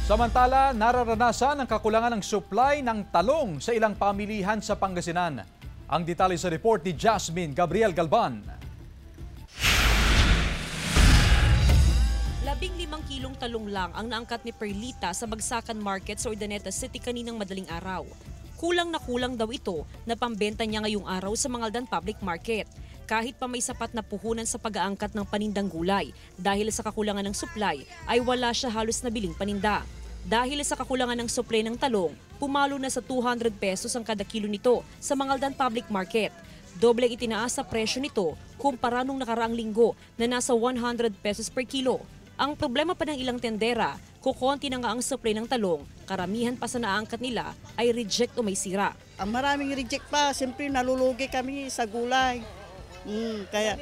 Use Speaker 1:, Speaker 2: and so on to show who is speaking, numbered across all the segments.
Speaker 1: Samantala, nararanasan ang kakulangan ng supply ng talong sa ilang pamilihan sa Pangasinan. Ang detalye sa report ni Jasmine Gabriel Galban.
Speaker 2: 15 kilong talong lang ang naangkat ni Perlita sa Bagsakan Market sa Urdaneta City kaninang madaling araw. Kulang na kulang daw ito na pambenta niya ngayong araw sa Mangaldan Public Market. Kahit pa may sapat na puhunan sa pag-aangkat ng panindang gulay, dahil sa kakulangan ng supply ay wala siya halos nabiling paninda. Dahil sa kakulangan ng supply ng talong, pumalo na sa 200 pesos ang kada kilo nito sa Mangaldan Public Market. Doble itinaas sa presyo nito kumpara nung nakaraang linggo na nasa 100 pesos per kilo. Ang problema pa ng ilang tendera, kukonti na nga ang supply ng talong, karamihan pa sa naangkat nila ay reject o may sira.
Speaker 3: Ang maraming reject pa, siyempre nalulugi kami sa gulay. Kaya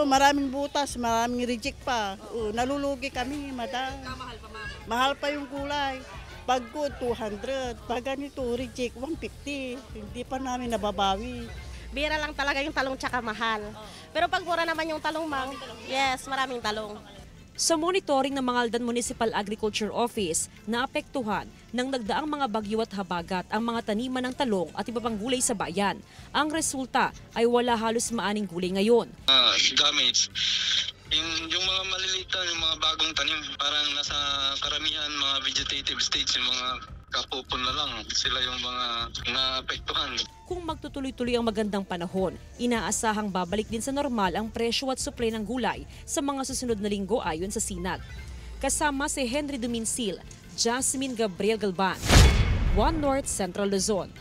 Speaker 3: maraming butas, maraming reject pa. Nalulugi kami, madam.
Speaker 2: Mahal pa, ma'am.
Speaker 3: Mahal pa yung gulay. Pag good, 200. Pag ganito, reject, 150. Hindi pa namin nababawi.
Speaker 4: Bira lang talaga yung talong tsaka mahal. Pero pag mura naman yung talong, ma'am, yes, maraming talong.
Speaker 2: Sa monitoring ng Mangaldan Municipal Agriculture Office, naapektuhan ng nagdaang mga bagyo at habagat ang mga taniman ng talong at iba pang gulay sa bayan. Ang resulta ay wala halos maaning gulay ngayon.
Speaker 5: Damage. Yung mga maliliit na, yung mga bagong tanim, parang nasa karamihan mga vegetative stage, yung mga kapupon na lang, sila yung mga naapektuhan.
Speaker 2: Kung magtutuloy-tuloy ang magandang panahon, inaasahang babalik din sa normal ang presyo at supply ng gulay sa mga susunod na linggo ayon sa Sinag. Kasama si Henry Duminsil, Jasmine Gabriel Galban, One North Central Luzon.